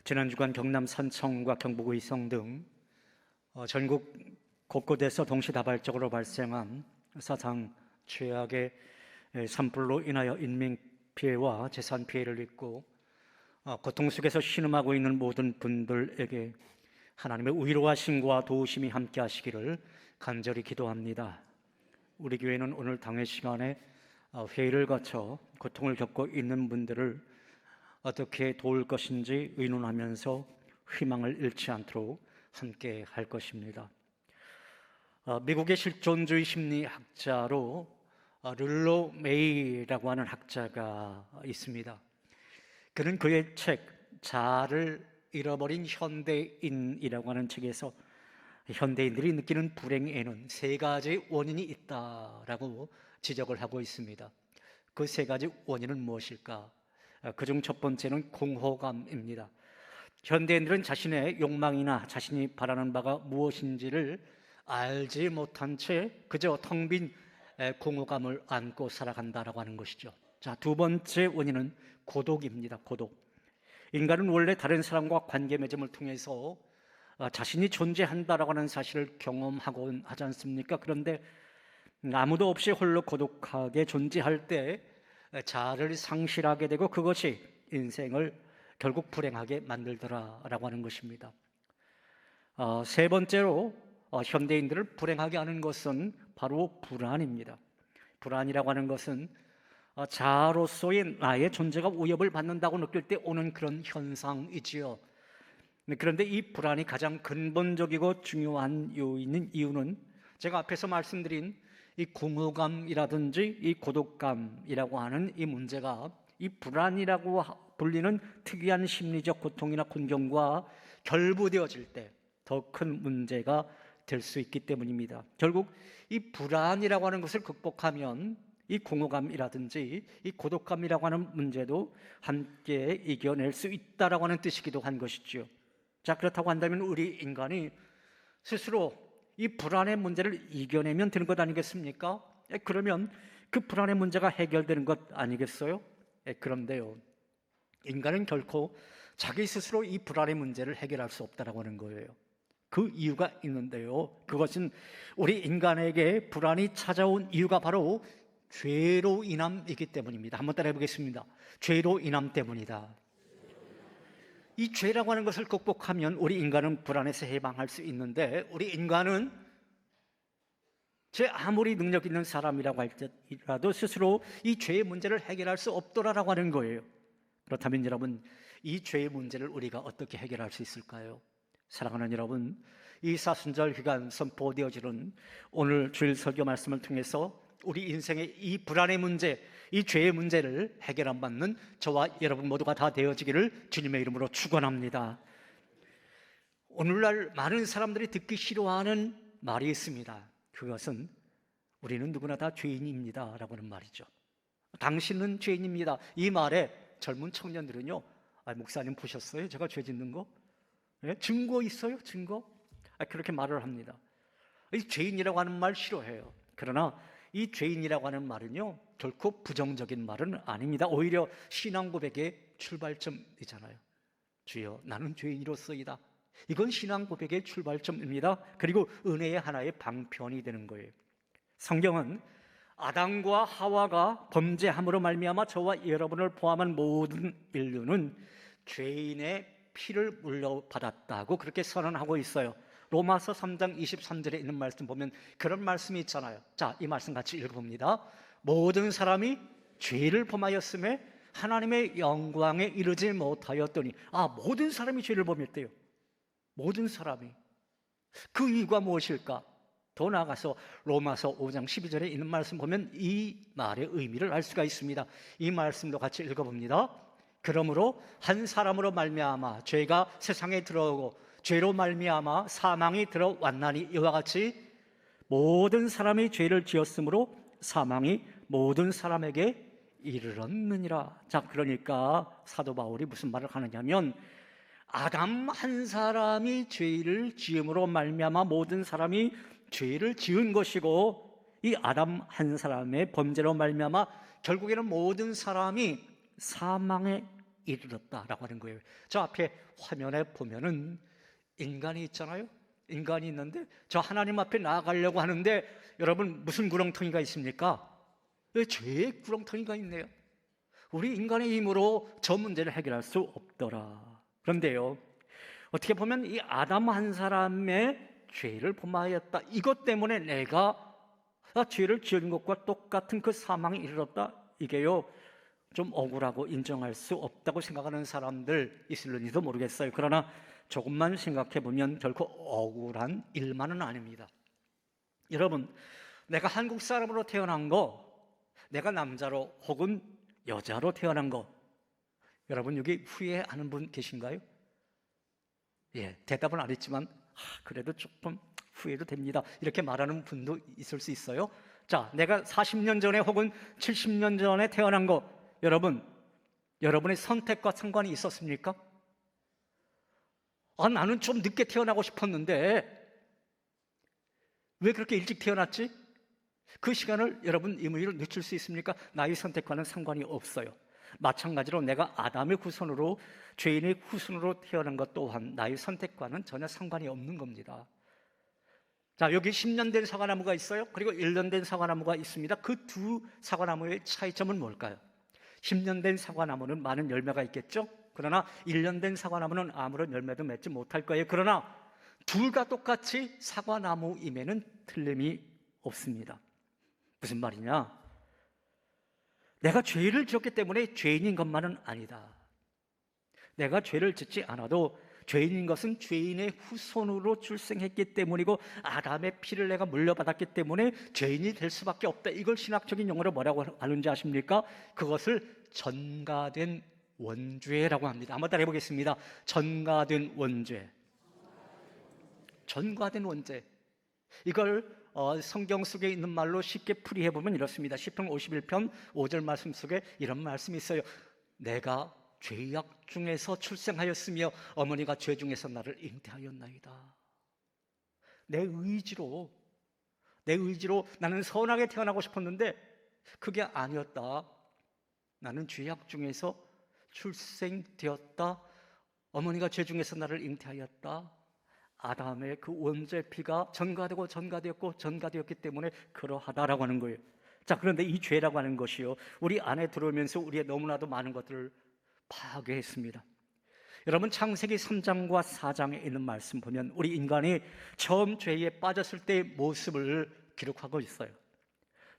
지난 주간 경남 산청과 경북 의성 등 전국 곳곳에서 동시다발적으로 발생한 사상 최악의 산불로 인하여 인명피해와 재산피해를 입고 고통 속에서 신음하고 있는 모든 분들에게 하나님의 위로와 신고와 도우심이 함께 하시기를 간절히 기도합니다. 우리 교회는 오늘 당회 시간에 회의를 거쳐 고통을 겪고 있는 분들을 어떻게 도울 것인지 의논하면서 희망을 잃지 않도록 함께 할 것입니다. 미국의 실존주의 심리학자로 룰로 메이라고 하는 학자가 있습니다. 그는 그의 책 자아를 잃어버린 현대인이라고 하는 책에서 현대인들이 느끼는 불행에는 세 가지 원인이 있다라고 지적을 하고 있습니다. 그 세 가지 원인은 무엇일까? 그중 첫 번째는 공허감입니다. 현대인들은 자신의 욕망이나 자신이 바라는 바가 무엇인지를 알지 못한 채 그저 텅 빈 공허감을 안고 살아간다라고 하는 것이죠. 자, 두 번째 원인은 고독입니다. 고독. 인간은 원래 다른 사람과 관계 맺음을 통해서 자신이 존재한다라고 하는 사실을 경험하곤 하지 않습니까? 그런데 아무도 없이 홀로 고독하게 존재할 때 자아를 상실하게 되고 그것이 인생을 결국 불행하게 만들더라라고 하는 것입니다. 세 번째로 현대인들을 불행하게 하는 것은 바로 불안입니다. 불안이라고 하는 것은 자아로서의 나의 존재가 위협을 받는다고 느낄 때 오는 그런 현상이지요. 그런데 이 불안이 가장 근본적이고 중요한 요인인 이유는 제가 앞에서 말씀드린 이 공허감이라든지 이 고독감이라고 하는 이 문제가 이 불안이라고 불리는 특이한 심리적 고통이나 곤경과 결부되어질 때 더 큰 문제가 될 수 있기 때문입니다. 결국 이 불안이라고 하는 것을 극복하면 이 공허감이라든지 이 고독감이라고 하는 문제도 함께 이겨낼 수 있다라고 하는 뜻이기도 한 것이죠. 자, 그렇다고 한다면 우리 인간이 스스로 이 불안의 문제를 이겨내면 되는 것 아니겠습니까? 그러면 그 불안의 문제가 해결되는 것 아니겠어요? 그런데요, 인간은 결코 자기 스스로 이 불안의 문제를 해결할 수 없다라고 하는 거예요. 그 이유가 있는데요, 그것은 우리 인간에게 불안이 찾아온 이유가 바로 죄로 인함이기 때문입니다. 한번 따라해 보겠습니다. 죄로 인함 때문이다. 이 죄라고 하는 것을 극복하면 우리 인간은 불안에서 해방할 수 있는데, 우리 인간은 제 아무리 능력 있는 사람이라고 할지라도 스스로 이 죄의 문제를 해결할 수 없더라라고 하는 거예요. 그렇다면 여러분, 이 죄의 문제를 우리가 어떻게 해결할 수 있을까요? 사랑하는 여러분, 이 사순절 기간 선포되어지는 오늘 주일 설교 말씀을 통해서 우리 인생의 이 불안의 문제, 이 죄의 문제를 해결 안 받는 저와 여러분 모두가 다 되어지기를 주님의 이름으로 축원합니다. 오늘날 많은 사람들이 듣기 싫어하는 말이 있습니다. 그것은 우리는 누구나 다 죄인입니다 라고 하는 말이죠. 당신은 죄인입니다. 이 말에 젊은 청년들은요, 목사님 보셨어요? 제가 죄 짓는 거? 증거 있어요? 증거? 그렇게 말을 합니다. 이 죄인이라고 하는 말 싫어해요. 그러나 이 죄인이라고 하는 말은요, 결코 부정적인 말은 아닙니다. 오히려 신앙 고백의 출발점이잖아요. 주여, 나는 죄인이로서이다. 이건 신앙 고백의 출발점입니다. 그리고 은혜의 하나의 방편이 되는 거예요. 성경은 아담과 하와가 범죄함으로 말미암아 저와 여러분을 포함한 모든 인류는 죄인의 피를 물려받았다고 그렇게 선언하고 있어요. 로마서 3장 23절에 있는 말씀 보면 그런 말씀이 있잖아요. 자, 이 말씀 같이 읽어봅니다. 모든 사람이 죄를 범하였음에 하나님의 영광에 이르지 못하였더니. 모든 사람이 죄를 범했대요. 모든 사람이. 그 이유가 무엇일까? 더 나아가서 로마서 5장 12절에 있는 말씀 보면 이 말의 의미를 알 수가 있습니다. 이 말씀도 같이 읽어봅니다. 그러므로 한 사람으로 말미암아 죄가 세상에 들어오고 죄로 말미암아 사망이 들어왔나니 이와 같이 모든 사람이 죄를 지었으므로 사망이 모든 사람에게 이르렀느니라. 자, 그러니까 사도 바울이 무슨 말을 하느냐면 아담 한 사람이 죄를 지음으로 말미암아 모든 사람이 죄를 지은 것이고, 이 아담 한 사람의 범죄로 말미암아 결국에는 모든 사람이 사망에 이르렀다라고 하는 거예요. 저 앞에 화면에 보면은 인간이 있잖아요. 인간이 있는데 저 하나님 앞에 나아가려고 하는데 여러분 무슨 구렁텅이가 있습니까? 죄의 구렁텅이가 있네요. 우리 인간의 힘으로 저 문제를 해결할 수 없더라. 그런데요, 어떻게 보면 이 아담 한 사람의 죄를 범하였다, 이것 때문에 내가 죄를 지은 것과 똑같은 그 사망에 이르렀다, 이게요 좀 억울하고 인정할 수 없다고 생각하는 사람들 있을는지도 모르겠어요. 그러나 조금만 생각해 보면 결코 억울한 일만은 아닙니다. 여러분, 내가 한국 사람으로 태어난 거, 내가 남자로 혹은 여자로 태어난 거, 여러분 여기 후회하는 분 계신가요? 예, 대답은 안 했지만 그래도 조금 후회도 됩니다, 이렇게 말하는 분도 있을 수 있어요. 자, 내가 40년 전에 혹은 70년 전에 태어난 거, 여러분의 선택과 상관이 있었습니까? 나는 좀 늦게 태어나고 싶었는데 왜 그렇게 일찍 태어났지? 그 시간을 여러분 임의로 늦출 수 있습니까? 나의 선택과는 상관이 없어요. 마찬가지로 내가 아담의 후손으로, 죄인의 후손으로 태어난 것 또한 나의 선택과는 전혀 상관이 없는 겁니다. 자, 여기 10년 된 사과나무가 있어요. 그리고 1년 된 사과나무가 있습니다. 그 두 사과나무의 차이점은 뭘까요? 10년 된 사과나무는 많은 열매가 있겠죠? 그러나 1년 된 사과나무는 아무런 열매도 맺지 못할 거예요. 그러나 둘 다 똑같이 사과나무임에는 틀림이 없습니다. 무슨 말이냐? 내가 죄를 지었기 때문에 죄인인 것만은 아니다. 내가 죄를 짓지 않아도 죄인인 것은 죄인의 후손으로 출생했기 때문이고 아담의 피를 내가 물려받았기 때문에 죄인이 될 수밖에 없다. 이걸 신학적인 용어로 뭐라고 하는지 아십니까? 그것을 전가된 원죄라고 합니다. 한번 따라 해보겠습니다. 전가된 원죄. 전가된 원죄. 이걸 성경 속에 있는 말로 쉽게 풀이해보면 이렇습니다. 시편 51편 5절 말씀 속에 이런 말씀이 있어요. 내가 죄악 중에서 출생하였으며 어머니가 죄 중에서 나를 잉태하였나이다. 내 의지로 나는 선하게 태어나고 싶었는데 그게 아니었다. 나는 죄악 중에서 출생되었다. 어머니가 죄 중에서 나를 잉태하였다. 아담의 그 원죄 피가 전가되었기 때문에 그러하다라고 하는 거예요. 자, 그런데 이 죄라고 하는 것이요, 우리 안에 들어오면서 우리의 너무나도 많은 것들을 파괴했습니다. 여러분, 창세기 3장과 4장에 있는 말씀 보면 우리 인간이 처음 죄에 빠졌을 때의 모습을 기록하고 있어요.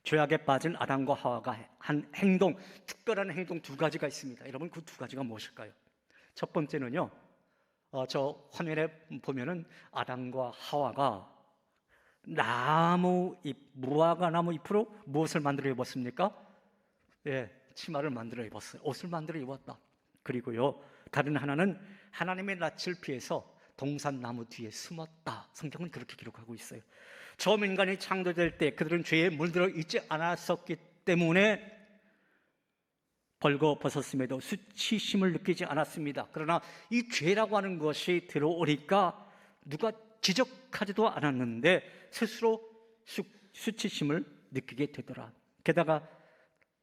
죄악에 빠진 아담과 하와가 한 행동, 특별한 행동 두 가지가 있습니다. 여러분, 그 두 가지가 무엇일까요? 첫 번째는요, 저 화면에 보면은 아담과 하와가 무화과 나무 잎으로 무엇을 만들어 입었습니까? 예, 치마를 만들어 입었어요. 옷을 만들어 입었다. 그리고요, 다른 하나는 하나님의 낯을 피해서 동산나무 뒤에 숨었다. 성경은 그렇게 기록하고 있어요. 처음 인간이 창조될 때 그들은 죄에 물들어 있지 않았었기 때문에 벌거벗었음에도 수치심을 느끼지 않았습니다. 그러나 이 죄라고 하는 것이 들어오니까 누가 지적하지도 않았는데 스스로 수치심을 느끼게 되더라. 게다가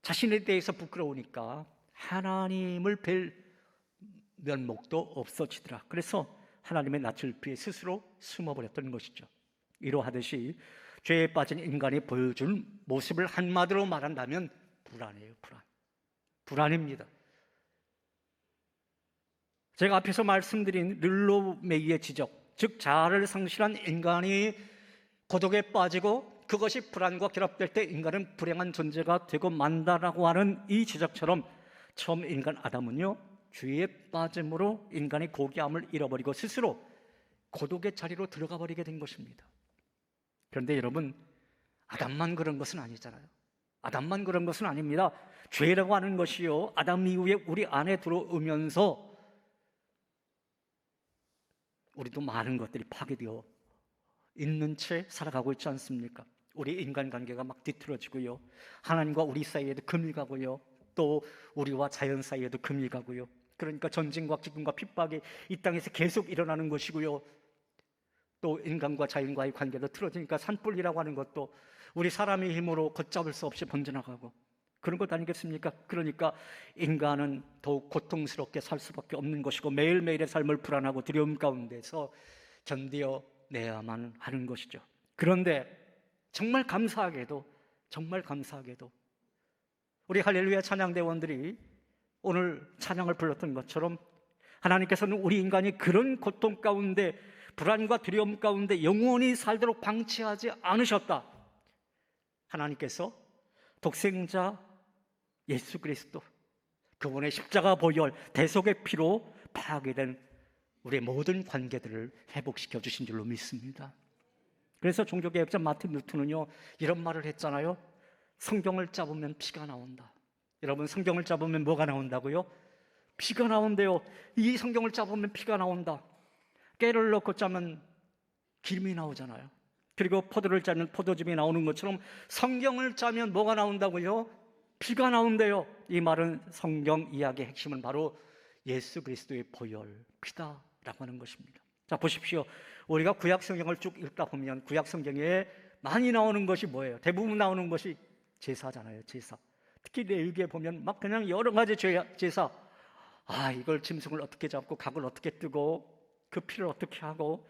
자신에 대해서 부끄러우니까 하나님을 뵐 면목도 없어지더라. 그래서 하나님의 낯을 피해 스스로 숨어버렸던 것이죠. 이러하듯이 죄에 빠진 인간이 보여준 모습을 한마디로 말한다면 불안해요. 불안입니다. 제가 앞에서 말씀드린 르로메이의 지적, 즉 자아를 상실한 인간이 고독에 빠지고 그것이 불안과 결합될 때 인간은 불행한 존재가 되고 만다라고 하는 이 지적처럼 처음 인간 아담은요, 죄에 빠짐으로 인간이 고귀함을 잃어버리고 스스로 고독의 자리로 들어가 버리게 된 것입니다. 그런데 여러분, 아담만 그런 것은 아니잖아요. 아담만 그런 것은 아닙니다. 죄라고 하는 것이요, 아담 이후에 우리 안에 들어오면서 우리도 많은 것들이 파괴되어 있는 채 살아가고 있지 않습니까? 우리 인간관계가 막 뒤틀어지고요, 하나님과 우리 사이에도 금이 가고요, 또 우리와 자연 사이에도 금이 가고요. 그러니까 전쟁과 기근과 핍박이 이 땅에서 계속 일어나는 것이고요, 또 인간과 자연과의 관계도 틀어지니까 산불이라고 하는 것도 우리 사람의 힘으로 걷잡을 수 없이 번져나가고, 그런 것 아니겠습니까? 그러니까 인간은 더욱 고통스럽게 살 수밖에 없는 것이고 매일매일의 삶을 불안하고 두려움 가운데서 견뎌내야만 하는 것이죠. 그런데 정말 감사하게도 우리 할렐루야 찬양대원들이 오늘 찬양을 불렀던 것처럼 하나님께서는 우리 인간이 그런 고통 가운데 불안과 두려움 가운데 영원히 살도록 방치하지 않으셨다. 하나님께서 독생자 예수 그리스도, 그분의 십자가 보혈 대속의 피로 파괴된 우리의 모든 관계들을 회복시켜 주신 줄로 믿습니다. 그래서 종교개혁자 마틴 루터는요 이런 말을 했잖아요. 성경을 잡으면 피가 나온다. 여러분, 성경을 잡으면 뭐가 나온다고요? 피가 나온대요. 이 성경을 잡으면 피가 나온다. 깨를 넣고 짜면 기름이 나오잖아요. 그리고 포도를 짜면 포도즙이 나오는 것처럼 성경을 짜면 뭐가 나온다고요? 피가 나온대요. 이 말은 성경 이야기의 핵심은 바로 예수 그리스도의 보혈, 피다라고 하는 것입니다. 자, 보십시오. 우리가 구약 성경을 쭉 읽다 보면 구약 성경에 많이 나오는 것이 뭐예요? 대부분 나오는 것이 제사잖아요. 제사. 특히 레위기에 보면 막 그냥 여러 가지 제사. 이걸 짐승을 어떻게 잡고 각을 어떻게 뜨고 그 피를 어떻게 하고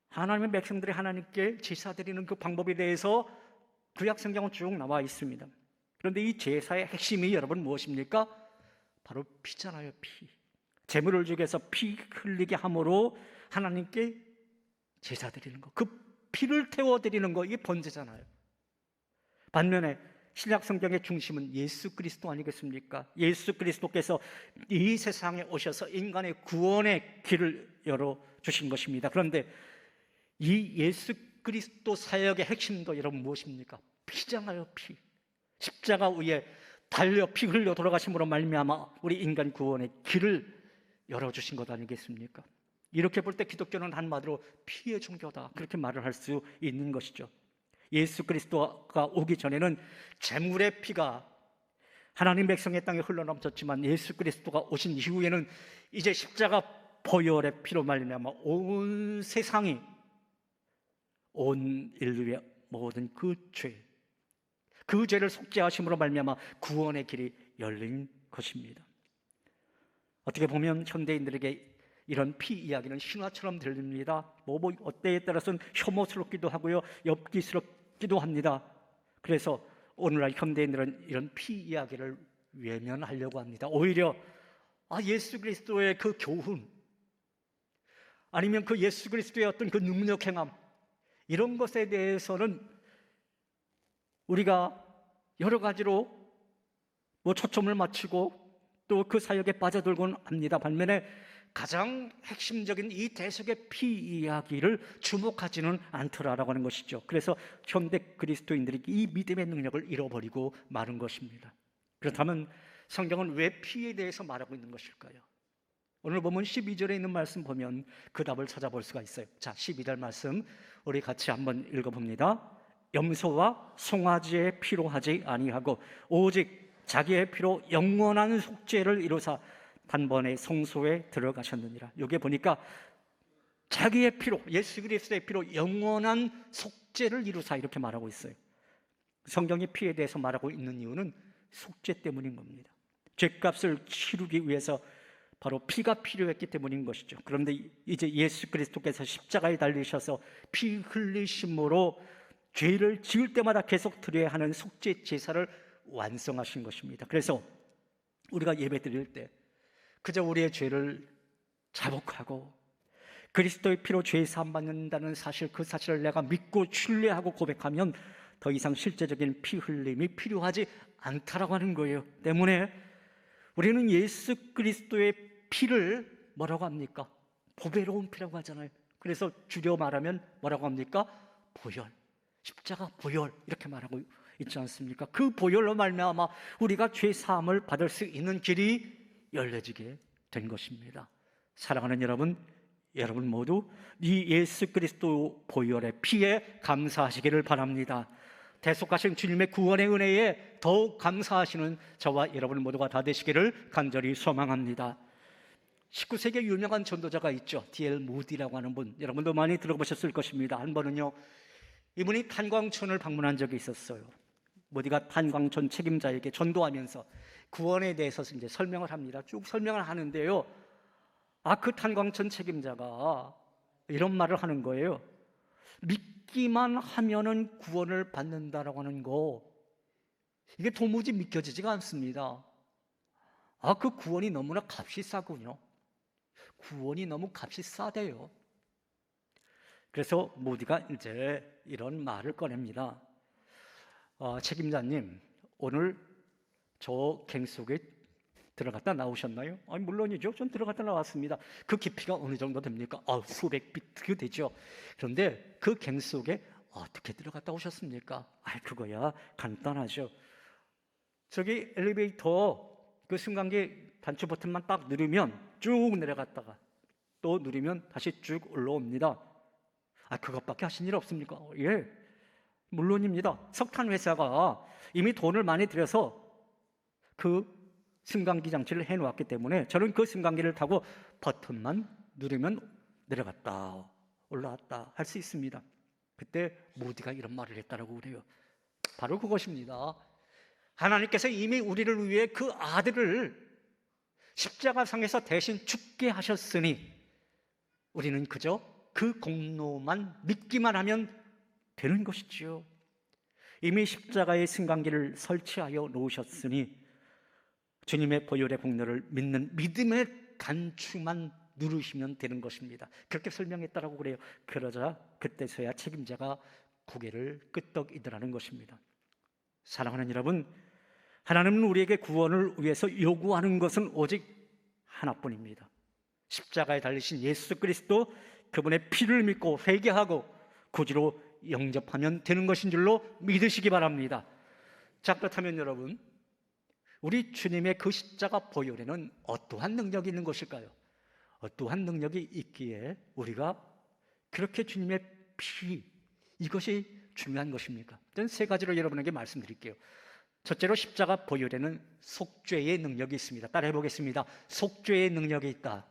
하나님의 백성들이 하나님께 제사 드리는 그 방법에 대해서 구약 성경은 쭉 나와 있습니다. 그런데 이 제사의 핵심이 여러분 무엇입니까? 바로 피잖아요. 피. 제물을 주기위해서 피 흘리게 함으로 하나님께 제사 드리는 거, 그 피를 태워 드리는 거, 이게 번제잖아요. 반면에 신약 성경의 중심은 예수 그리스도 아니겠습니까? 예수 그리스도께서 이 세상에 오셔서 인간의 구원의 길을 열어주신 것입니다. 그런데 이 예수 그리스도 사역의 핵심도 여러분 무엇입니까? 피잖아요. 피. 십자가 위에 달려 피 흘려 돌아가심으로 말미암아 우리 인간 구원의 길을 열어주신 것 아니겠습니까? 이렇게 볼 때 기독교는 한마디로 피의 종교다, 그렇게 말을 할 수 있는 것이죠. 예수 그리스도가 오기 전에는 제물의 피가 하나님 백성의 땅에 흘러넘쳤지만 예수 그리스도가 오신 이후에는 이제 십자가 보혈의 피로 말미암아 온 세상이, 온 인류의 모든 그 죄를 속죄하심으로 말미암아 구원의 길이 열린 것입니다. 어떻게 보면 현대인들에게 이런 피 이야기는 신화처럼 들립니다. 어때에 따라서는 혐오스럽기도 하고요, 엽기스럽기도 합니다. 그래서 오늘날 현대인들은 이런 피 이야기를 외면하려고 합니다. 오히려 예수 그리스도의 그 교훈, 아니면 그 예수 그리스도의 어떤 그 능력 행함, 이런 것에 대해서는 우리가 여러 가지로 초점을 맞추고 또 그 사역에 빠져들곤 합니다. 반면에 가장 핵심적인 이 대속의 피 이야기를 주목하지는 않더라라고 하는 것이죠. 그래서 현대 그리스도인들이 이 믿음의 능력을 잃어버리고 마는 것입니다. 그렇다면 성경은 왜 피에 대해서 말하고 있는 것일까요? 오늘 보면 12절에 있는 말씀 보면 그 답을 찾아볼 수가 있어요. 자, 12절 말씀 우리 같이 한번 읽어봅니다. 염소와 송아지의 피로 하지 아니하고 오직 자기의 피로 영원한 속죄를 이루사 단번에 성소에 들어가셨느니라. 여기에 보니까 자기의 피로, 예수 그리스도의 피로 영원한 속죄를 이루사, 이렇게 말하고 있어요. 성경이 피에 대해서 말하고 있는 이유는 속죄 때문인 겁니다. 죄값을 치르기 위해서 바로 피가 필요했기 때문인 것이죠. 그런데 이제 예수 그리스도께서 십자가에 달리셔서 피 흘리심으로 죄를 지을 때마다 계속 드려야 하는 속죄 제사를 완성하신 것입니다. 그래서 우리가 예배 드릴 때 그저 우리의 죄를 자복하고 그리스도의 피로 죄 사함 받는다는 사실, 그 사실을 내가 믿고 신뢰하고 고백하면 더 이상 실제적인 피 흘림이 필요하지 않다라고 하는 거예요. 때문에 우리는 예수 그리스도의 피를 뭐라고 합니까? 보배로운 피라고 하잖아요. 그래서 줄여 말하면 뭐라고 합니까? 보혈, 십자가 보혈, 이렇게 말하고 있지 않습니까? 그 보혈로 말미암아 우리가 죄 사함을 받을 수 있는 길이 열려지게 된 것입니다. 사랑하는 여러분 모두 이 예수 그리스도 보혈의 피에 감사하시기를 바랍니다. 대속하신 주님의 구원의 은혜에 더욱 감사하시는 저와 여러분 모두가 다 되시기를 간절히 소망합니다. 19세기에 유명한 전도자가 있죠. D.L. 무디라고 하는 분, 여러분도 많이 들어보셨을 것입니다. 한 번은요, 이분이 탄광촌을 방문한 적이 있었어요. 모디가 탄광촌 책임자에게 전도하면서 구원에 대해서 이제 설명을 합니다. 쭉 설명을 하는데요. 그 탄광촌 책임자가 이런 말을 하는 거예요. 믿기만 하면은 구원을 받는다라고 하는 거, 이게 도무지 믿겨지지가 않습니다. 그 구원이 너무나 값이 싸군요. 구원이 너무 값이 싸대요. 그래서 모디가 이제 이런 말을 꺼냅니다. 책임자님, 오늘 저 갱 속에 들어갔다 나오셨나요? 물론이죠. 전 들어갔다 나왔습니다. 그 깊이가 어느 정도 됩니까? 수백 비트 되죠. 그런데 그 갱 속에 어떻게 들어갔다 오셨습니까? 그거야 간단하죠. 저기 엘리베이터 그 승강기 단추 버튼만 딱 누르면 쭉 내려갔다가 또 누르면 다시 쭉 올라옵니다. 그것밖에 하신 일 없습니까? 예, 물론입니다. 석탄 회사가 이미 돈을 많이 들여서 그 승강기 장치를 해놓았기 때문에 저는 그 승강기를 타고 버튼만 누르면 내려갔다 올라왔다 할 수 있습니다. 그때 모디가 이런 말을 했다라고 그래요. 바로 그것입니다. 하나님께서 이미 우리를 위해 그 아들을 십자가상에서 대신 죽게 하셨으니 우리는 그저 그 공로만 믿기만 하면 되는 것이지요. 이미 십자가의 승강기를 설치하여 놓으셨으니 주님의 보혈의 공로를 믿는 믿음의 단추만 누르시면 되는 것입니다. 그렇게 설명했다라고 그래요. 그러자 그때서야 책임자가 고개를 끄덕이더라는 것입니다. 사랑하는 여러분, 하나님은 우리에게 구원을 위해서 요구하는 것은 오직 하나뿐입니다. 십자가에 달리신 예수 그리스도, 그분의 피를 믿고 회개하고 구주로 영접하면 되는 것인 줄로 믿으시기 바랍니다. 자, 그렇다면 여러분, 우리 주님의 그 십자가 보혈에는 어떠한 능력이 있는 것일까요? 어떠한 능력이 있기에 우리가 그렇게 주님의 피, 이것이 중요한 것입니까? 저는 세 가지로 여러분에게 말씀드릴게요. 첫째로 십자가 보혈에는 속죄의 능력이 있습니다. 따라해 보겠습니다. 속죄의 능력이 있다.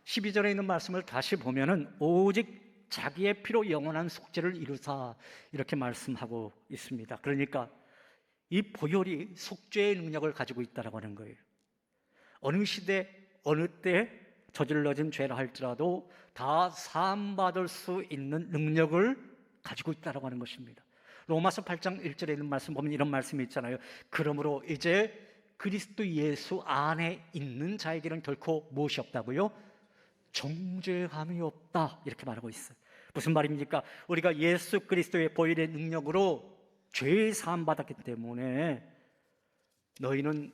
12절에 있는 말씀을 다시 보면은 오직 자기의 피로 영원한 속죄를 이루사, 이렇게 말씀하고 있습니다. 그러니까 이 보혈이 속죄의 능력을 가지고 있다고 하는 거예요. 어느 시대, 어느 때 저질러진 죄라 할지라도 다 사함받을 수 있는 능력을 가지고 있다고 하는 것입니다. 로마서 8장 1절에 있는 말씀 보면 이런 말씀이 있잖아요. 그러므로 이제 그리스도 예수 안에 있는 자에게는 결코 무엇이 없다고요? 정죄함이 없다, 이렇게 말하고 있어요. 무슨 말입니까? 우리가 예수 그리스도의 보혈의 능력으로 죄 사함 받았기 때문에 너희는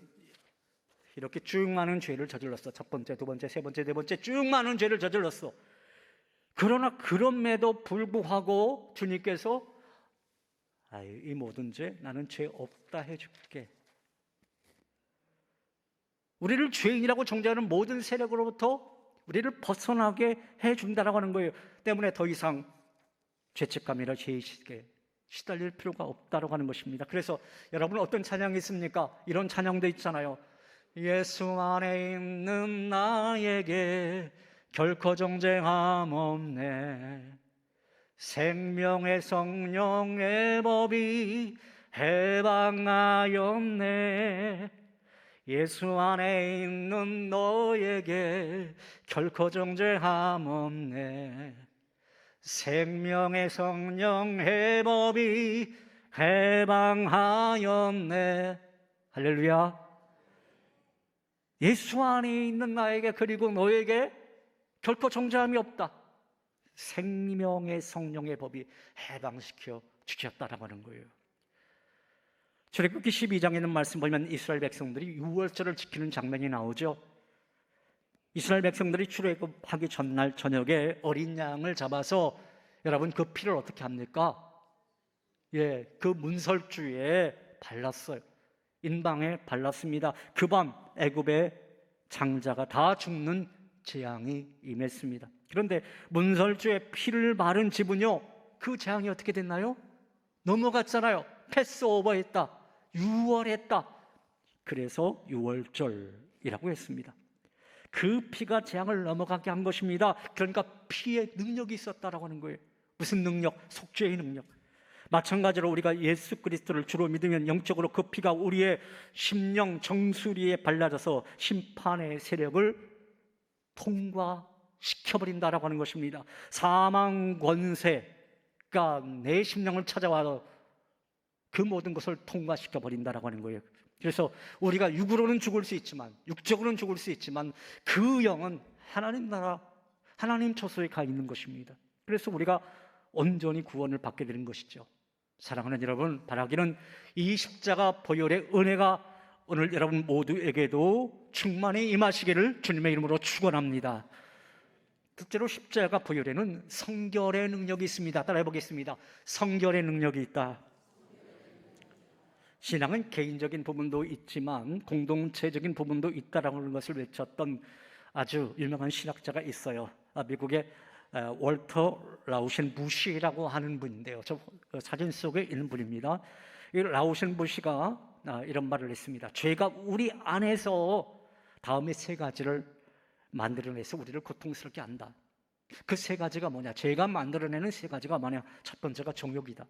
이렇게 쭉 많은 죄를 저질렀어. 첫 번째, 두 번째, 세 번째, 네 번째 쭉 많은 죄를 저질렀어. 그러나 그럼에도 불구하고 주님께서 이 모든 죄 나는 죄 없다 해줄게. 우리를 죄인이라고 정죄하는 모든 세력으로부터 우리를 벗어나게 해준다라고 하는 거예요. 때문에 더 이상 죄책감이나 죄의식에 시달릴 필요가 없다라고 하는 것입니다. 그래서 여러분, 어떤 찬양이 있습니까? 이런 찬양도 있잖아요. 예수 안에 있는 나에게 결코 정죄함 없네. 생명의 성령의 법이 해방하였네. 예수 안에 있는 너에게 결코 정죄함 없네. 생명의 성령의 법이 해방하였네. 할렐루야. 예수 안에 있는 나에게, 그리고 너에게 결코 정죄함이 없다. 생명의 성령의 법이 해방시켜 주셨다라고 하는 거예요. 출애굽기 12장에 있는 말씀 보면 이스라엘 백성들이 유월절을 지키는 장면이 나오죠. 이스라엘 백성들이 출애굽하기 전날 저녁에 어린 양을 잡아서, 여러분, 그 피를 어떻게 합니까? 그 문설주에 발랐어요. 인방에 발랐습니다. 그 밤 애굽의 장자가 다 죽는 재앙이 임했습니다. 그런데 문설주에 피를 바른 집은요, 그 재앙이 어떻게 됐나요? 넘어갔잖아요. 패스오버했다, 유월했다. 그래서 유월절이라고 했습니다. 그 피가 재앙을 넘어가게 한 것입니다. 그러니까 피의 능력이 있었다라고 하는 거예요. 무슨 능력? 속죄의 능력. 마찬가지로 우리가 예수 그리스도를 주로 믿으면 영적으로 그 피가 우리의 심령 정수리에 발라져서 심판의 세력을 통과시켜버린다라고 하는 것입니다. 사망 권세가 내 심령을 찾아와서 그 모든 것을 통과시켜버린다라고 하는 거예요. 그래서 우리가 육으로는 죽을 수 있지만, 육적으로는 죽을 수 있지만 그 영은 하나님 나라, 하나님 처소에 가 있는 것입니다. 그래서 우리가 온전히 구원을 받게 되는 것이죠. 사랑하는 여러분, 바라기는 이 십자가 보혈의 은혜가 오늘 여러분 모두에게도 충만히 임하시기를 주님의 이름으로 축원합니다. 둘째로 십자가 보혈에는 성결의 능력이 있습니다. 따라해 보겠습니다. 성결의 능력이 있다. 신앙은 개인적인 부분도 있지만 공동체적인 부분도 있다라는 것을 외쳤던 아주 유명한 신학자가 있어요. 미국의 월터 라우셴부시라고 하는 분인데요. 저 사진 속에 있는 분입니다. 이 라우셴부시가 이런 말을 했습니다. 죄가 우리 안에서 다음에 세 가지를 만들어내서 우리를 고통스럽게 한다. 그 세 가지가 뭐냐? 죄가 만들어내는 세 가지가 뭐냐? 첫 번째가 정욕이다.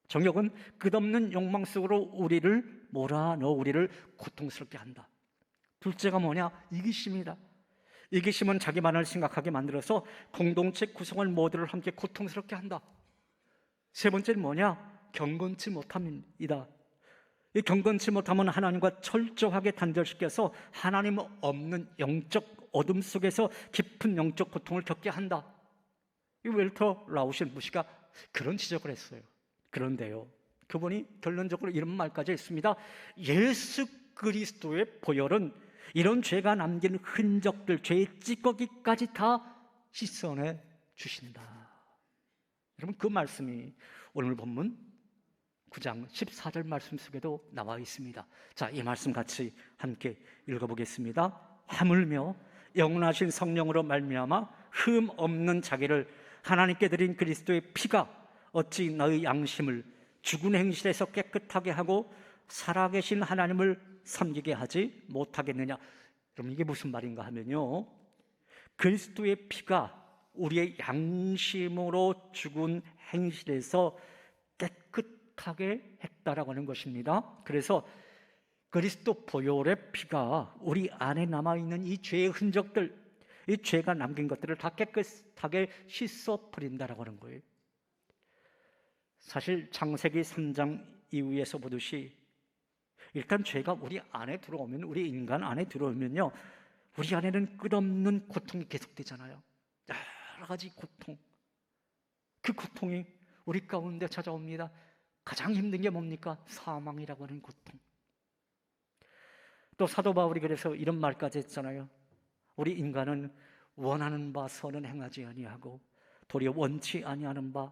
정욕은 끝없는 욕망 속으로 우리를 몰아넣어 우리를 고통스럽게 한다. 둘째가 뭐냐? 이기심이다. 이기심은 자기만을 생각하게 만들어서 공동체 구성원 모두를 함께 고통스럽게 한다. 세 번째는 뭐냐? 경건치 못함이다. 이 경건치 못함은 하나님과 철저하게 단절시켜서 하나님 없는 영적 어둠 속에서 깊은 영적 고통을 겪게 한다. 이 웰터 라우셴부시가 그런 지적을 했어요. 그런데요, 그분이 결론적으로 이런 말까지 했습니다. 예수 그리스도의 보혈은 이런 죄가 남긴 흔적들, 죄의 찌꺼기까지 다 씻어내 주신다. 여러분, 그 말씀이 오늘 본문 9장 14절 말씀 속에도 나와 있습니다. 자, 이 말씀 같이 함께 읽어보겠습니다. 하물며 영원하신 성령으로 말미암아 흠 없는 자기를 하나님께 드린 그리스도의 피가 어찌 너희 양심을 죽은 행실에서 깨끗하게 하고 살아계신 하나님을 섬기게 하지 못하겠느냐. 그럼 이게 무슨 말인가 하면요, 그리스도의 피가 우리의 양심으로 죽은 행실에서 깨끗하게 했다라고 하는 것입니다. 그래서 그리스도 보혈의 피가 우리 안에 남아있는 이 죄의 흔적들, 이 죄가 남긴 것들을 다 깨끗하게 씻어버린다라고 하는 거예요. 사실 창세기 3장 이후에서 보듯이 일단 죄가 우리 안에 들어오면, 우리 인간 안에 들어오면요, 우리 안에는 끝없는 고통이 계속되잖아요. 여러 가지 고통, 그 고통이 우리 가운데 찾아옵니다. 가장 힘든 게 뭡니까? 사망이라고 하는 고통. 또 사도 바울이 그래서 이런 말까지 했잖아요. 우리 인간은 원하는 바 선은 행하지 아니하고 도리어 원치 아니하는 바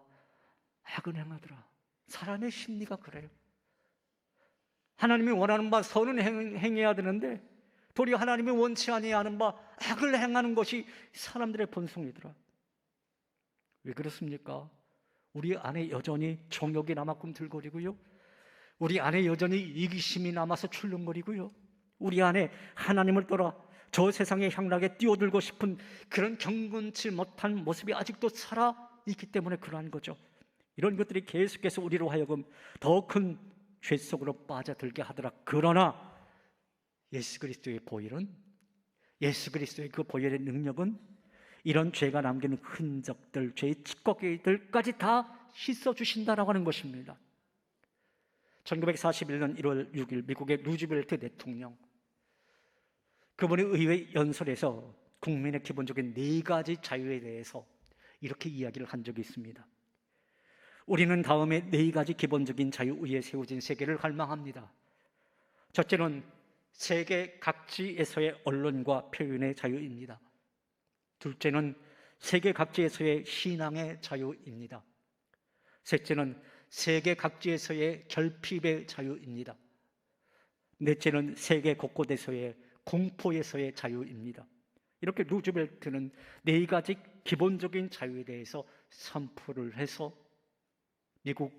악은 행하더라. 사람의 심리가 그래요. 하나님이 원하는 바 선은 행해야 되는데 도리어 하나님이 원치 아니하는 바 악을 행하는 것이 사람들의 본성이더라. 왜 그렇습니까? 우리 안에 여전히 정욕이 남아끔 들거리고요, 우리 안에 여전히 이기심이 남아서 출렁거리고요, 우리 안에 하나님을 떠나 저 세상의 향락에 뛰어들고 싶은 그런 경건치 못한 모습이 아직도 살아있기 때문에 그러한 거죠. 이런 것들이 계속해서 우리로 하여금 더 큰 죄 속으로 빠져들게 하더라. 그러나 예수 그리스도의 보혈은, 예수 그리스도의 그 보혈의 능력은 이런 죄가 남기는 흔적들, 죄의 찌꺼기들까지 다 씻어주신다라고 하는 것입니다. 1941년 1월 6일 미국의 루즈벨트 대통령, 그분의 의회 연설에서 국민의 기본적인 4가지 자유에 대해서 이렇게 이야기를 한 적이 있습니다. 우리는 다음에 4가지 기본적인 자유 위에 세워진 세계를 갈망합니다. 첫째는 세계 각지에서의 언론과 표현의 자유입니다. 둘째는 세계 각지에서의 신앙의 자유입니다. 셋째는 세계 각지에서의 결핍의 자유입니다. 넷째는 세계 곳곳에서의 공포에서의 자유입니다. 이렇게 루즈벨트는 4가지 기본적인 자유에 대해서 선포를 해서 미국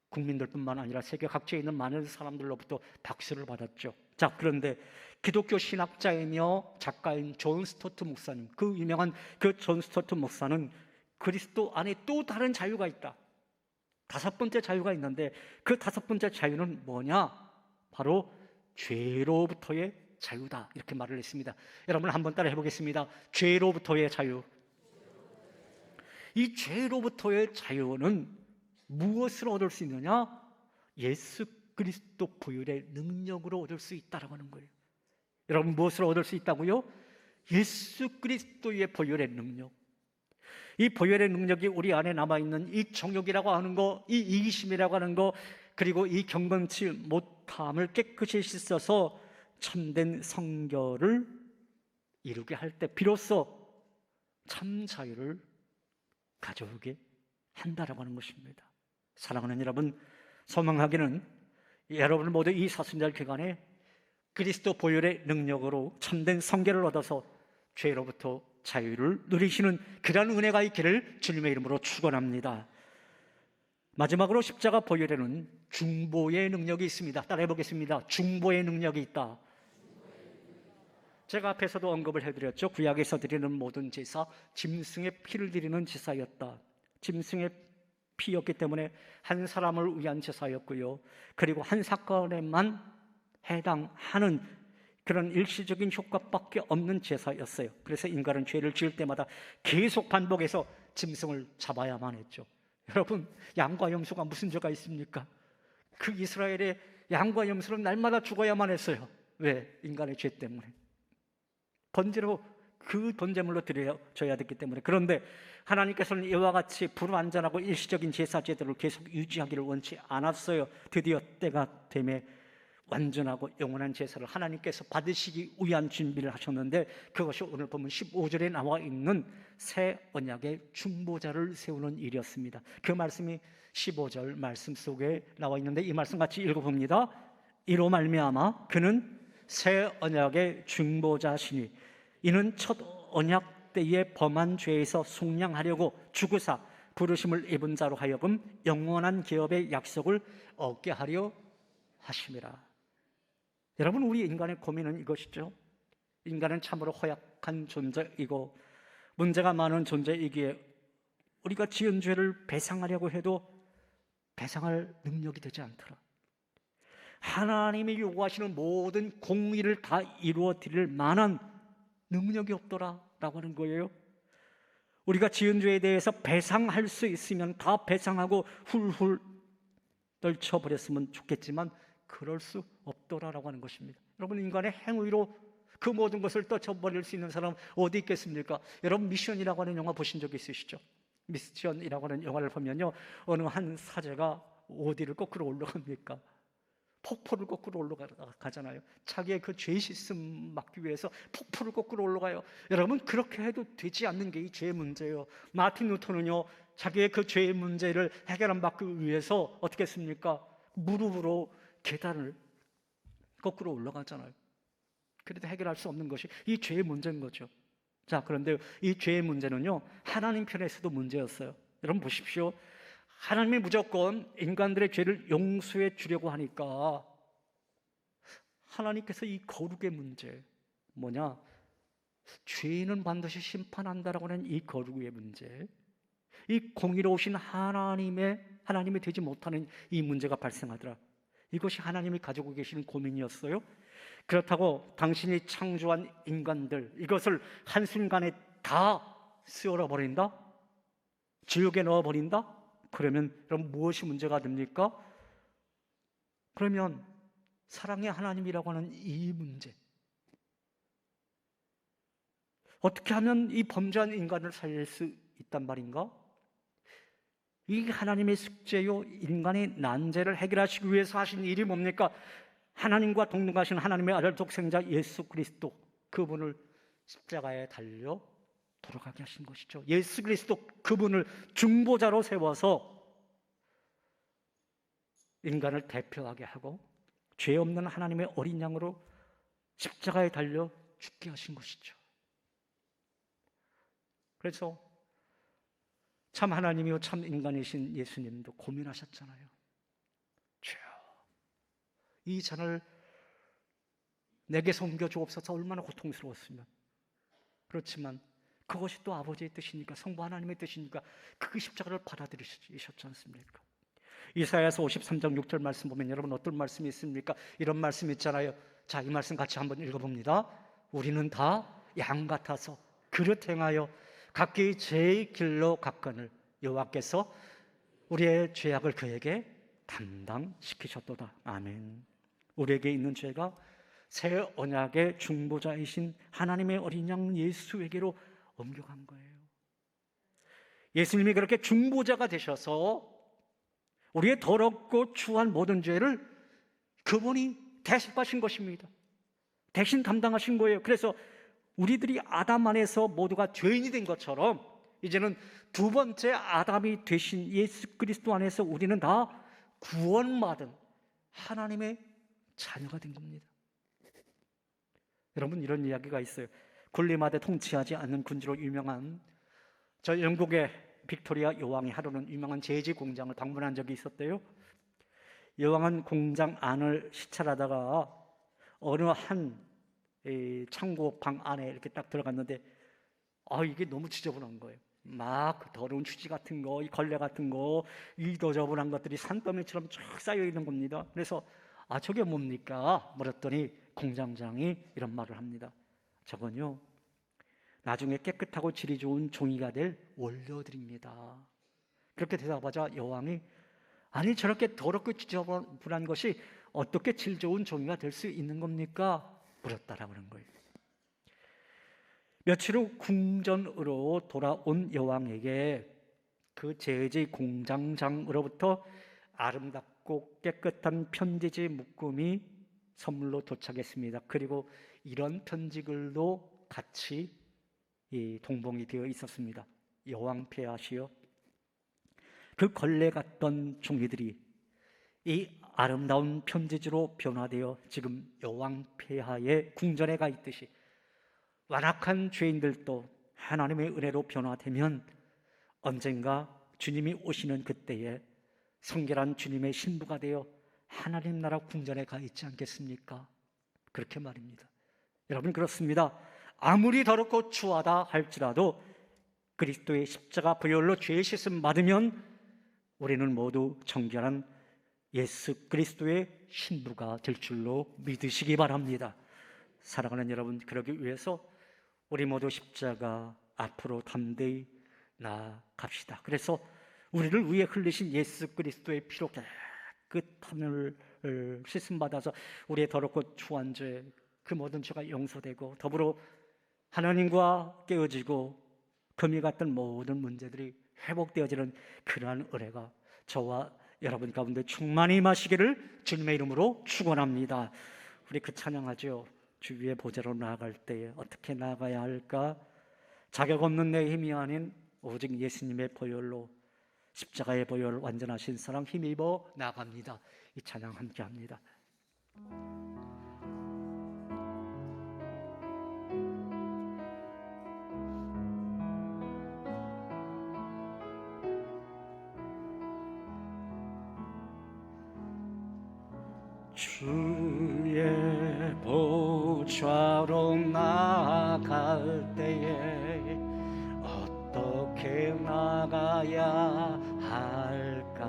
국민들뿐만 아니라 세계 각지에 있는 많은 사람들로부터 박수를 받았죠. 자, 그런데 기독교 신학자이며 작가인 존 스토트 목사님, 그 유명한 그 존 스토트 목사는 그리스도 안에 또 다른 자유가 있다, 다섯 번째 자유가 있는데 그 다섯 번째 자유는 뭐냐? 바로 죄로부터의 자유다. 이렇게 말을 했습니다. 여러분 한번 따라 해보겠습니다. 죄로부터의 자유. 이 죄로부터의 자유는 무엇을 얻을 수 있느냐? 예수 그리스도 보혈의 능력으로 얻을 수 있다라고 하는 거예요. 여러분 무엇을 얻을 수 있다고요? 예수 그리스도의 보혈의 능력. 이 보혈의 능력이 우리 안에 남아있는 이 정욕이라고 하는 거, 이 이기심이라고 하는 거, 그리고 이 경건치 못함을 깨끗이 씻어서 참된 성결을 이루게 할 때 비로소 참 자유를 가져오게 한다라고 하는 것입니다. 사랑하는 여러분, 소망하기는 여러분 모두 이 사순절 기간에 그리스도 보혈의 능력으로 참된 성결을 얻어서 죄로부터 자유를 누리시는 그런 은혜가 있기를 주님의 이름으로 축원합니다. 마지막으로 십자가 보혈에는 중보의 능력이 있습니다. 따라해 보겠습니다. 중보의 능력이 있다. 제가 앞에서도 언급을 해드렸죠. 구약에서 드리는 모든 제사, 짐승의 피를 드리는 제사였다. 짐승의 피였기 때문에 한 사람을 위한 제사였고요. 그리고 한 사건에만 해당하는 그런 일시적인 효과밖에 없는 제사였어요. 그래서 인간은 죄를 지을 때마다 계속 반복해서 짐승을 잡아야만 했죠. 여러분, 양과 염소가 무슨 죄가 있습니까? 그 이스라엘의 양과 염소는 날마다 죽어야만 했어요. 왜? 인간의 죄 때문에. 번제로 그 번제물로 드려져야 됐기 때문에. 그런데 하나님께서는 이와 같이 불완전하고 일시적인 제사 제도를 계속 유지하기를 원치 않았어요. 드디어 때가 되매 완전하고 영원한 제사를 하나님께서 받으시기 위한 준비를 하셨는데, 그것이 오늘 보면 15절에 나와 있는 새 언약의 중보자를 세우는 일이었습니다. 그 말씀이 15절 말씀 속에 나와 있는데, 이 말씀 같이 읽어봅니다. 이로 말미암아 그는 새 언약의 중보자시니 이는 첫 언약 때에 범한 죄에서 속량하려고 죽으사 부르심을 입은 자로 하여금 영원한 기업의 약속을 얻게 하려 하심이라. 여러분, 우리 인간의 고민은 이것이죠. 인간은 참으로 허약한 존재이고 문제가 많은 존재이기에 우리가 지은 죄를 배상하려고 해도 배상할 능력이 되지 않더라. 하나님이 요구하시는 모든 공의를 다 이루어 드릴 만한 능력이 없더라라고 하는 거예요. 우리가 지은 죄에 대해서 배상할 수 있으면 다 배상하고 훌훌 떨쳐버렸으면 좋겠지만 그럴 수 없더라라고 하는 것입니다. 여러분, 인간의 행위로 그 모든 것을 떨쳐버릴 수 있는 사람 어디 있겠습니까? 여러분, 미션이라고 하는 영화 보신 적 있으시죠? 미션이라고 하는 영화를 보면요, 어느 한 사제가 어디를 거꾸로 올라갑니까? 폭포를 거꾸로 올라가잖아요. 자기의 그 죄 씻음 막기 위해서 폭포를 거꾸로 올라가요. 여러분, 그렇게 해도 되지 않는 게 이 죄의 문제예요. 마틴 루터는요, 자기의 그 죄의 문제를 해결받기 위해서 어떻게 했습니까? 무릎으로 계단을 거꾸로 올라가잖아요. 그래도 해결할 수 없는 것이 이 죄의 문제인 거죠. 자, 그런데 이 죄의 문제는요, 하나님 편에서도 문제였어요. 여러분 보십시오. 하나님이 무조건 인간들의 죄를 용서해 주려고 하니까 하나님께서 이 거룩의 문제, 뭐냐? 죄인은 반드시 심판한다라고 하는 이 거룩의 문제, 이 공의로우신 하나님이 되지 못하는 이 문제가 발생하더라. 이것이 하나님이 가지고 계시는 고민이었어요. 그렇다고 당신이 창조한 인간들, 이것을 한순간에 다 씌워버린다? 지옥에 넣어버린다? 그러면 무엇이 문제가 됩니까? 그러면 사랑의 하나님이라고 하는 이 문제, 어떻게 하면 이 범죄한 인간을 살릴 수 있단 말인가? 이 하나님의 숙제요, 인간의 난제를 해결하시기 위해서 하신 일이 뭡니까? 하나님과 동등하신 하나님의 아들 독생자 예수 그리스도, 그분을 십자가에 달려 돌아가게 하신 것이죠. 예수 그리스도 그분을 중보자로 세워서 인간을 대표하게 하고 죄 없는 하나님의 어린 양으로 십자가에 달려 죽게 하신 것이죠. 그래서 참 하나님이요 참 인간이신 예수님도 고민하셨잖아요. 주여, 이 잔을 내게서 옮겨주옵소서. 얼마나 고통스러웠으면. 그렇지만 그것이 또 아버지의 뜻이니까, 성부 하나님의 뜻이니까 그 십자가를 받아들이셨지 않습니까? 이사야서 53장 6절 말씀 보면 여러분 어떤 말씀이 있습니까? 이런 말씀 있잖아요. 자, 이 말씀 같이 한번 읽어봅니다. 우리는 다 양 같아서 그릇 행하여 각기 제 길로 갔거늘 여호와께서 우리의 죄악을 그에게 담당시키셨도다. 아멘. 우리에게 있는 죄가 새 언약의 중보자이신 하나님의 어린 양 예수에게로 옮겨간 거예요. 예수님이 그렇게 중보자가 되셔서 우리의 더럽고 추한 모든 죄를 그분이 대속하신 것입니다. 대신 담당하신 거예요. 그래서 우리들이 아담 안에서 모두가 죄인이 된 것처럼 이제는 두 번째 아담이 되신 예수 그리스도 안에서 우리는 다 구원받은 하나님의 자녀가 된 겁니다. 여러분, 이런 이야기가 있어요. 군림하되 통치하지 않는 군주로 유명한 저 영국의 빅토리아 여왕이 하루는 유명한 재즈 공장을 방문한 적이 있었대요. 여왕은 공장 안을 시찰하다가 어느 한 창고 방 안에 이렇게 딱 들어갔는데 이게 너무 지저분한 거예요. 막 더러운 휴지 같은 거, 이 걸레 같은 거, 이 더저분한 것들이 산더미처럼 쫙 쌓여 있는 겁니다. 그래서 저게 뭡니까? 물었더니 공장장이 이런 말을 합니다. 저건요, 나중에 깨끗하고 질이 좋은 종이가 될 원료들입니다. 그렇게 대답하자 여왕이 아니 저렇게 더럽고 지저분한 것이 어떻게 질 좋은 종이가 될 수 있는 겁니까? 물었다라고 하는 거예요. 며칠 후 궁전으로 돌아온 여왕에게 그 재즈 공장장으로부터 아름답고 깨끗한 편지지 묶음이 선물로 도착했습니다. 그리고 이런 편지글도 같이 동봉이 되어 있었습니다. 여왕 폐하시여, 그 걸레 같던 종이들이 이 아름다운 편지지로 변화되어 지금 여왕 폐하의 궁전에 가 있듯이 완악한 죄인들도 하나님의 은혜로 변화되면 언젠가 주님이 오시는 그때에 성결한 주님의 신부가 되어 하나님 나라 궁전에 가 있지 않겠습니까? 그렇게 말입니다. 여러분, 그렇습니다. 아무리 더럽고 추하다 할지라도 그리스도의 십자가 보혈로 죄 씻음 받으면 우리는 모두 정결한 예수 그리스도의 신부가 될 줄로 믿으시기 바랍니다. 사랑하는 여러분, 그러기 위해서 우리 모두 십자가 앞으로 담대히 나아갑시다. 그래서 우리를 위해 흘리신 예수 그리스도의 피로 깨끗함을 씻음 받아서 우리의 더럽고 추한 죄, 그 모든 죄가 용서되고 더불어 하나님과 깨어지고 금이 같은 모든 문제들이 회복되어지는 그러한 은혜가 저와 여러분 가운데 충만히 임하시기를 주님의 이름으로 축원합니다. 우리 그 찬양하죠. 주 위의 보좌로 나아갈 때에 어떻게 나아가야 할까? 자격 없는 내 힘이 아닌 오직 예수님의 보혈로, 십자가의 보혈 완전하신 사랑 힘입어 나아갑니다. 이 찬양 함께 합니다. 주의 보좌로 나아갈 때에 어떻게 나가야 할까?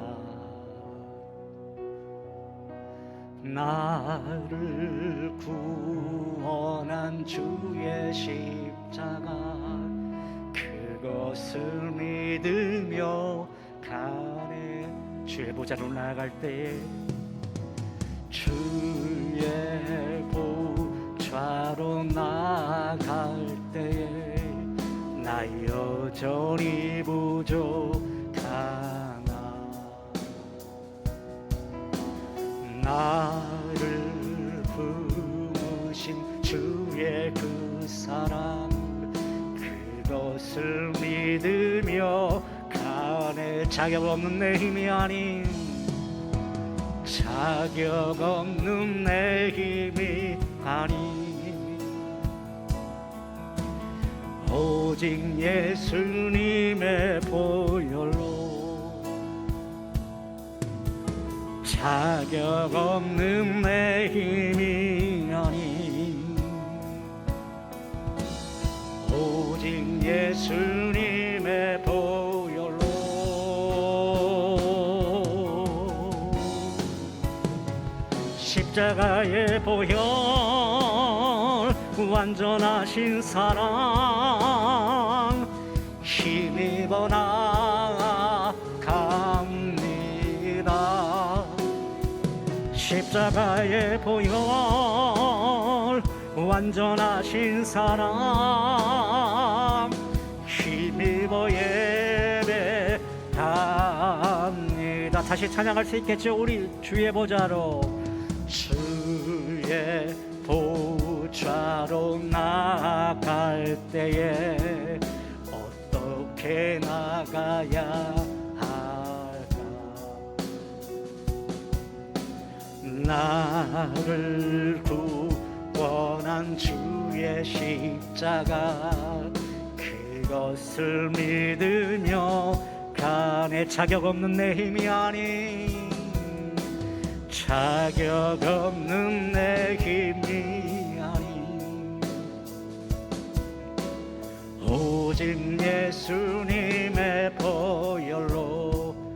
나를 구원한 주의 십자가, 그것을 믿으며 가네. 주의 보좌로 나아갈 때에 주의 보좌로 나아갈 때에 나 여전히 부족하나. 나를 품으신 주의 그 사랑, 그것을 믿으며 가네. 자격 없는 내 힘이 아닌, 자격 없는 내 힘이 아닌 오직 예수님의 보혈로, 자격 없는 내 힘이 아닌 오직 예수님의 보혈로 십자가의 보혈 완전하신 사랑 힘입어 나아갑니다. 십자가의 보혈 완전하신 사랑 힘입어 예배합니다. 다시 찬양할 수 있겠죠? 우리 주의 보좌로, 주의 보좌로 나갈 때에 어떻게 나가야 할까? 나를 구원한 주의 십자가 그것을 믿으며 가네. 자격 없는 내 힘이 아닌, 자격 없는 내 힘이 아닌, 오직 예수님의 보혈로,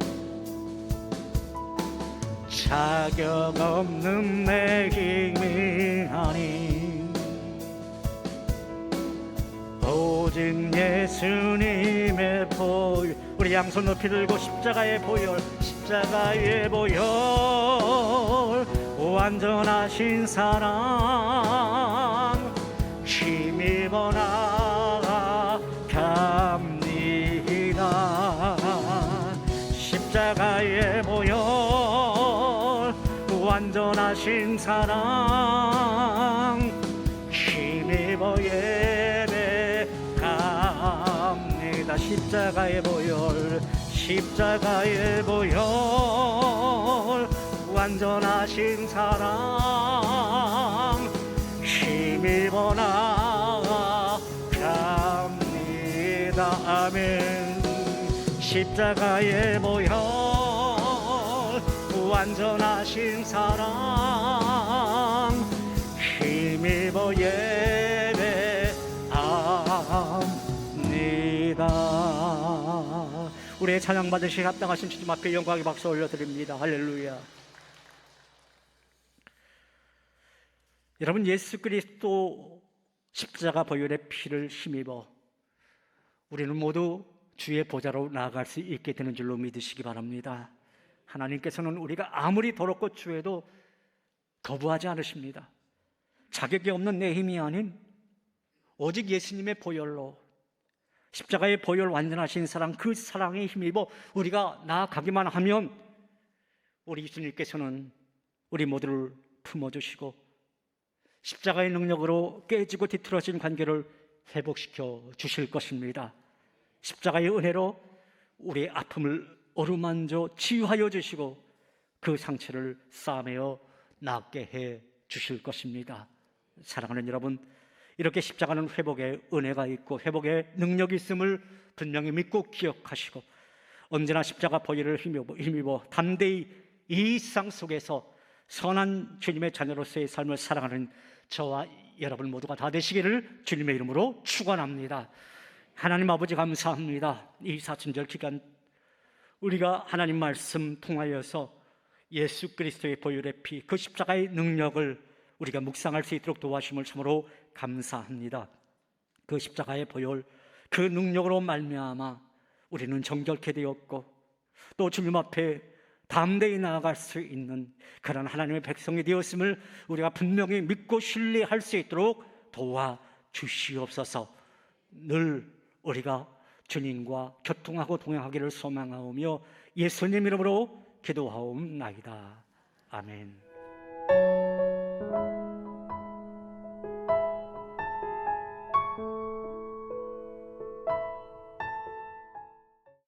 자격 없는 내 힘이 아닌, 오직 예수님의 보혈. 우리 양손 높이 들고 십자가의 보혈, 십자가의 보혈 완전하신 사랑 힘입어 나아갑니다. 십자가의 보혈 완전하신 사랑 힘입어 예배합니다. 십자가의 보혈, 십자가의 보혈 완전하신 사랑 힘입어 나아갑니다. 아멘. 십자가의 보혈 완전하신 사랑 힘입어 예배합니다. 우리의 찬양 받으시 합당하신 주님 앞에 영광의 박수 올려드립니다. 할렐루야. 여러분, 예수 그리스도 십자가 보혈의 피를 힘입어 우리는 모두 주의 보좌로 나아갈 수 있게 되는 줄로 믿으시기 바랍니다. 하나님께서는 우리가 아무리 더럽고 추해도 거부하지 않으십니다. 자격이 없는 내 힘이 아닌 오직 예수님의 보혈로, 십자가의 보혈 완전하신 사랑, 그 사랑에 힘입어 우리가 나아가기만 하면 우리 예수님께서는 우리 모두를 품어주시고 십자가의 능력으로 깨지고 뒤틀어진 관계를 회복시켜 주실 것입니다. 십자가의 은혜로 우리의 아픔을 어루만져 치유하여 주시고 그 상처를 싸매어 낫게 해 주실 것입니다. 사랑하는 여러분, 이렇게 십자가는 회복의 은혜가 있고 회복의 능력이 있음을 분명히 믿고 기억하시고 언제나 십자가 보혈을 힘입어 담대히 이 세상 속에서 선한 주님의 자녀로서의 삶을 살아가는 저와 여러분 모두가 다 되시기를 주님의 이름으로 축원합니다. 하나님 아버지 감사합니다. 이 사순절 기간 우리가 하나님 말씀 통하여서 예수 그리스도의 보혈의 피, 그 십자가의 능력을 우리가 묵상할 수 있도록 도와주심을 참으로 감사합니다. 그 십자가의 보혈, 그 능력으로 말미암아 우리는 정결케 되었고 또 주님 앞에 담대히 나아갈 수 있는 그런 하나님의 백성이 되었음을 우리가 분명히 믿고 신뢰할 수 있도록 도와주시옵소서. 늘 우리가 주님과 교통하고 동행하기를 소망하오며 예수님 이름으로 기도하옵나이다. 아멘.